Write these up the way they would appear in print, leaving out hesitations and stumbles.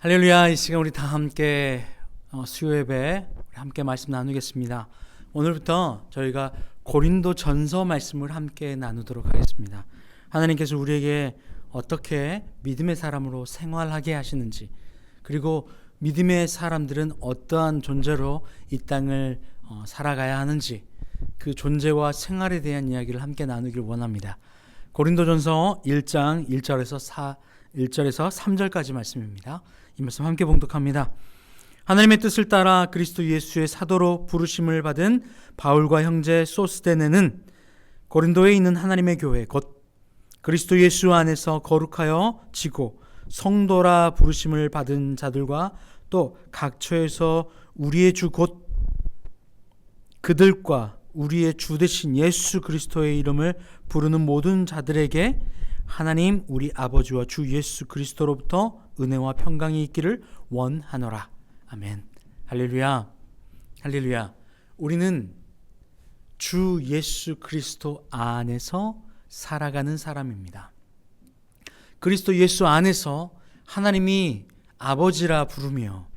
할렐루야. 이 시간 우리 다 함께 수요 예배 함께 말씀 나누겠습니다. 오늘부터 저희가 고린도 전서 말씀을 함께 나누도록 하겠습니다. 하나님께서 우리에게 어떻게 믿음의 사람으로 생활하게 하시는지, 그리고 믿음의 사람들은 어떠한 존재로 이 땅을 살아가야 하는지, 그 존재와 생활에 대한 이야기를 함께 나누길 원합니다. 고린도전서 1장 1절에서 3절까지 말씀입니다. 이 말씀 함께 봉독합니다. 하나님의 뜻을 따라 그리스도 예수의 사도로 부르심을 받은 바울과 형제 소스데네는 고린도에 있는 하나님의 교회 곧 그리스도 예수 안에서 거룩하여 지고 성도라 부르심을 받은 자들과 또 각처에서 우리의 주 곧 그들과 우리의 주 되신 예수 그리스도의 이름을 부르는 모든 자들에게 하나님 우리 아버지와 주 예수 그리스도로부터 은혜와 평강이 있기를 원하노라. 아멘. 할렐루야. 할렐루야. 우리는 주 예수 그리스도 안에서 살아가는 사람입니다. 그리스도 예수 안에서 하나님이 아버지라 부르며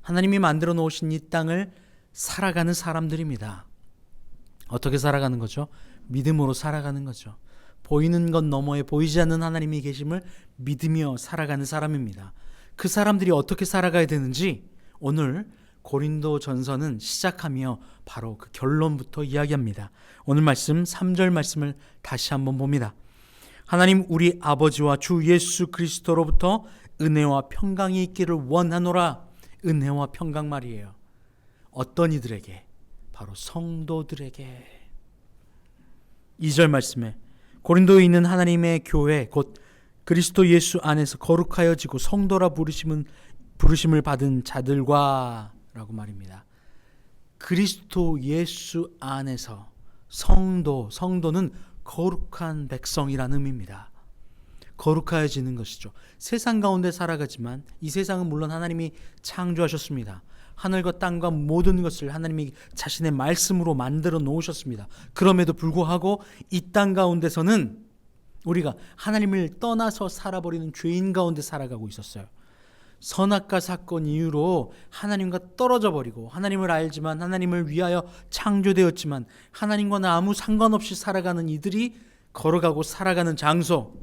하나님이 만들어 놓으신 이 땅을 살아가는 사람들입니다. 어떻게 살아가는 거죠? 믿음으로 살아가는 거죠. 보이는 것 너머에 보이지 않는 하나님이 계심을 믿으며 살아가는 사람입니다. 그 사람들이 어떻게 살아가야 되는지 오늘 고린도 전서는 시작하며 바로 그 결론부터 이야기합니다. 오늘 말씀 3절 말씀을 다시 한번 봅니다. 하나님 우리 아버지와 주 예수 그리스도로부터 은혜와 평강이 있기를 원하노라. 은혜와 평강 말이에요. 어떤 이들에게? 바로 성도들에게. 2절 말씀에 고린도에 있는 하나님의 교회 곧 그리스도 예수 안에서 거룩하여지고 성도라 부르심을 받은 자들과 라고 말입니다. 그리스도 예수 안에서 성도는 거룩한 백성이라는 의미입니다. 거룩하여지는 것이죠. 세상 가운데 살아가지만 이 세상은 물론 하나님이 창조하셨습니다. 하늘과 땅과 모든 것을 하나님이 자신의 말씀으로 만들어 놓으셨습니다. 그럼에도 불구하고 이 땅 가운데서는 우리가 하나님을 떠나서 살아버리는 죄인 가운데 살아가고 있었어요. 선악과 사건 이후로 하나님과 떨어져 버리고 하나님을 알지만 하나님을 위하여 창조되었지만 하나님과는 아무 상관없이 살아가는 이들이 걸어가고 살아가는 장소,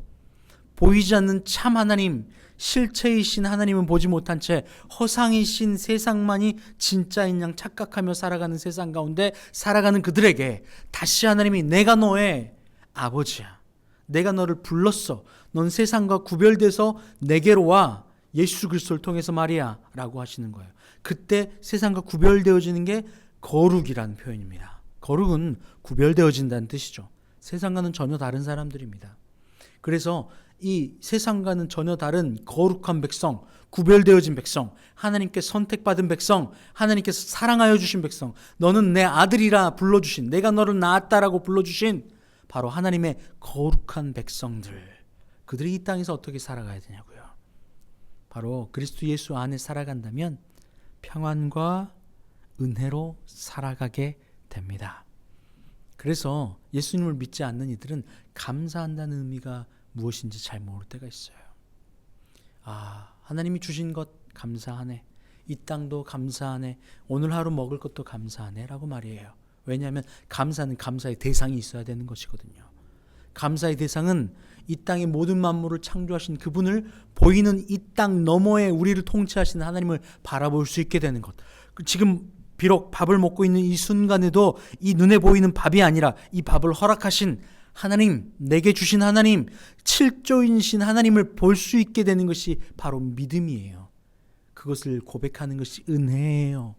보이지 않는 참 하나님, 실체이신 하나님은 보지 못한 채 허상이신 세상만이 진짜인 양 착각하며 살아가는 세상 가운데 살아가는 그들에게 다시 하나님이 내가 너의 아버지야. 내가 너를 불렀어. 넌 세상과 구별돼서 내게로 와. 예수 그리스도를 통해서 말이야 라고 하시는 거예요. 그때 세상과 구별되어지는 게 거룩이라는 표현입니다. 거룩은 구별되어진다는 뜻이죠. 세상과는 전혀 다른 사람들입니다. 그래서 이 세상과는 전혀 다른 거룩한 백성, 구별되어진 백성, 하나님께 선택받은 백성, 하나님께서 사랑하여 주신 백성, 너는 내 아들이라 불러주신, 내가 너를 낳았다라고 불러주신 바로 하나님의 거룩한 백성들, 그들이 이 땅에서 어떻게 살아가야 되냐고요. 바로 그리스도 예수 안에 살아간다면 평안과 은혜로 살아가게 됩니다. 그래서 예수님을 믿지 않는 이들은 감사한다는 의미가 무엇인지 잘 모를 때가 있어요. 하나님이 주신 것 감사하네. 이 땅도 감사하네. 오늘 하루 먹을 것도 감사하네 라고 말이에요. 왜냐하면 감사는 감사의 대상이 있어야 되는 것이거든요. 감사의 대상은 이 땅의 모든 만물을 창조하신 그분을 보이는 이 땅 너머에 우리를 통치하시는 하나님을 바라볼 수 있게 되는 것. 지금 비록 밥을 먹고 있는 이 순간에도 이 눈에 보이는 밥이 아니라 이 밥을 허락하신 하나님, 내게 주신 하나님, 7조이신 하나님을 볼 수 있게 되는 것이 바로 믿음이에요. 그것을 고백하는 것이 은혜예요.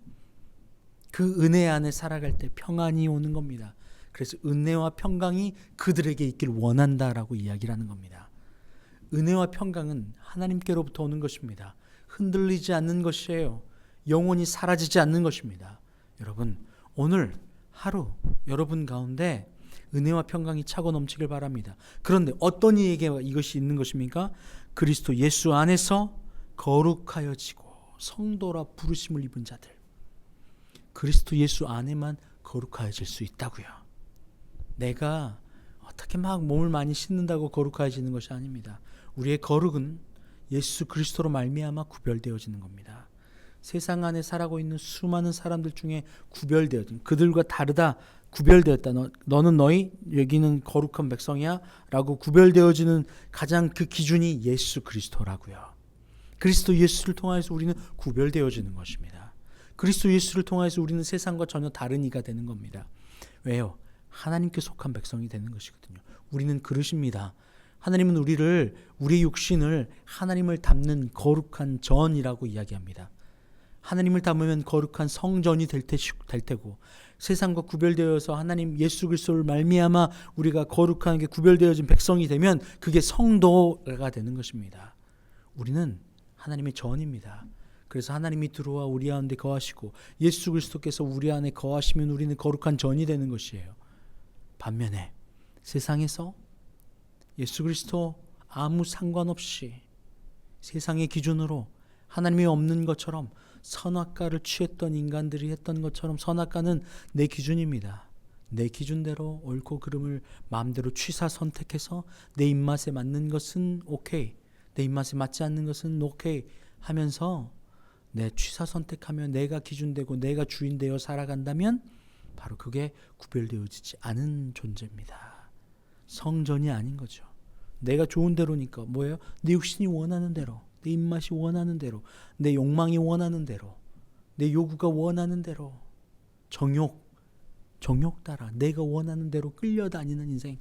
그 은혜 안에 살아갈 때 평안이 오는 겁니다. 그래서 은혜와 평강이 그들에게 있기를 원한다라고 이야기를 하는 겁니다. 은혜와 평강은 하나님께로부터 오는 것입니다. 흔들리지 않는 것이에요. 영원히 사라지지 않는 것입니다. 여러분, 오늘 하루 여러분 가운데 은혜와 평강이 차고 넘치길 바랍니다. 그런데 어떤 이에게 이것이 있는 것입니까? 그리스도 예수 안에서 거룩하여지고 성도라 부르심을 입은 자들. 그리스도 예수 안에만 거룩하여질 수 있다고요. 내가 어떻게 막 몸을 많이 씻는다고 거룩해지는 것이 아닙니다. 우리의 거룩은 예수 그리스도로 말미암아 구별되어지는 겁니다. 세상 안에 살아가고 있는 수많은 사람들 중에 구별되어진, 그들과 다르다, 구별되었다. 너는 너희 여기는 거룩한 백성이야 라고 구별되어지는 가장 그 기준이 예수 그리스도라고요. 그리스도 예수를 통해서 우리는 구별되어지는 것입니다. 그리스도 예수를 통해서 우리는 세상과 전혀 다른 이가 되는 겁니다. 왜요? 하나님께 속한 백성이 되는 것이거든요. 우리는 그릇입니다. 하나님은 우리의 육신을 하나님을 담는 거룩한 전이라고 이야기합니다. 하나님을 담으면 거룩한 성전이 될 테고, 세상과 구별되어서 하나님 예수 그리스도를 말미암아 우리가 거룩하게 구별되어진 백성이 되면 그게 성도가 되는 것입니다. 우리는 하나님의 전입니다. 그래서 하나님이 들어와 우리 가운데 거하시고 예수 그리스도께서 우리 안에 거하시면 우리는 거룩한 전이 되는 것이에요. 반면에 세상에서 예수 그리스도 아무 상관없이 세상의 기준으로 하나님이 없는 것처럼 선악과를 취했던 인간들이 했던 것처럼, 선악과는 내 기준입니다. 내 기준대로 옳고 그름을 마음대로 취사 선택해서 내 입맛에 맞는 것은 오케이, 내 입맛에 맞지 않는 것은 오케이 하면서 내 취사 선택하며 내가 기준되고 내가 주인되어 살아간다면 바로 그게 구별되어지지 않은 존재입니다. 성전이 아닌 거죠. 내가 좋은 대로니까 뭐예요? 내 육신이 원하는 대로, 내 입맛이 원하는 대로, 내 욕망이 원하는 대로, 내 요구가 원하는 대로, 정욕 따라 내가 원하는 대로 끌려다니는 인생.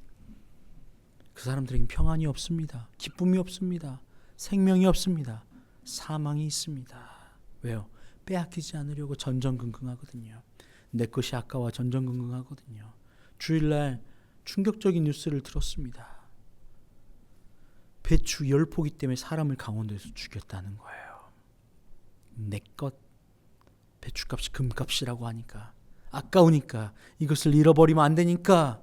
그 사람들에겐 평안이 없습니다. 기쁨이 없습니다. 생명이 없습니다. 사망이 있습니다. 왜요? 빼앗기지 않으려고 전전긍긍하거든요. 내 것이 아까워 전전긍긍하거든요. 주일날 충격적인 뉴스를 들었습니다. 배추 10포기 때문에 사람을 강원도에서 죽였다는 거예요. 내 것, 배추값이 금값이라고 하니까, 아까우니까, 이것을 잃어버리면 안 되니까,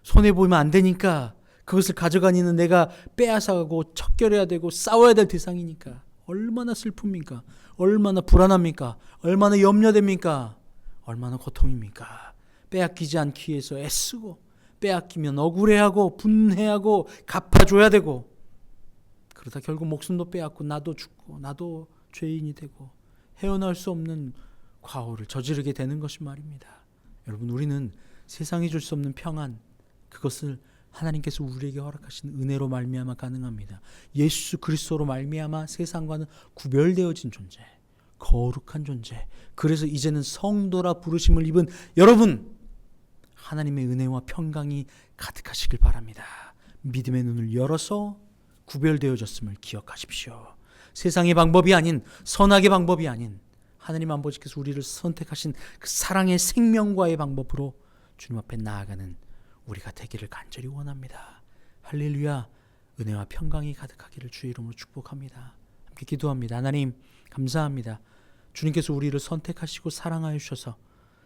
손해보면 안 되니까, 그것을 가져가니는 내가 빼앗아가고 척결해야 되고 싸워야 될 대상이니까 얼마나 슬픕니까? 얼마나 불안합니까? 얼마나 염려됩니까? 얼마나 고통입니까? 빼앗기지 않기 위해서 애쓰고, 빼앗기면 억울해하고 분해하고 갚아줘야 되고, 그러다 결국 목숨도 빼앗고 나도 죽고 나도 죄인이 되고 헤어나올 수 없는 과오를 저지르게 되는 것이 말입니다. 여러분, 우리는 세상이 줄 수 없는 평안, 그것을 하나님께서 우리에게 허락하신 은혜로 말미암아 가능합니다. 예수 그리스도로 말미암아 세상과는 구별되어진 존재, 거룩한 존재. 그래서 이제는 성도라 부르심을 입은 여러분, 하나님의 은혜와 평강이 가득하시길 바랍니다. 믿음의 눈을 열어서 구별되어졌음을 기억하십시오. 세상의 방법이 아닌, 선악의 방법이 아닌 하나님 아버지께서 우리를 선택하신 그 사랑의 생명과의 방법으로 주님 앞에 나아가는 우리가 되기를 간절히 원합니다. 할렐루야. 은혜와 평강이 가득하기를 주의 이름으로 축복합니다. 함께 기도합니다. 하나님 감사합니다. 주님께서 우리를 선택하시고 사랑하여 주셔서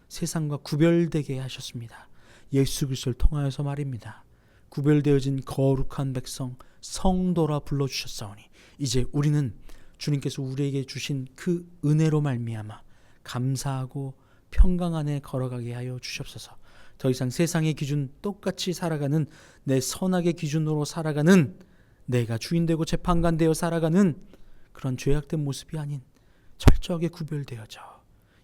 세상과 구별되게 하셨습니다. 예수 그리스도를 통하여서 말입니다. 구별되어진 거룩한 백성, 성도라 불러주셨사오니 이제 우리는 주님께서 우리에게 주신 그 은혜로 말미암아 감사하고 평강 안에 걸어가게 하여 주시옵소서. 더 이상 세상의 기준 똑같이 살아가는, 내 선악의 기준으로 살아가는, 내가 주인되고 재판관 되어 살아가는 그런 죄악된 모습이 아닌 철저하게 구별되어져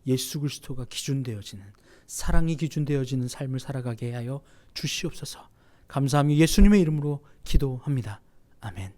예수 그리스도가 기준되어지는, 사랑이 기준되어지는 삶을 살아가게 하여 주시옵소서. 감사하며 예수님의 이름으로 기도합니다. 아멘.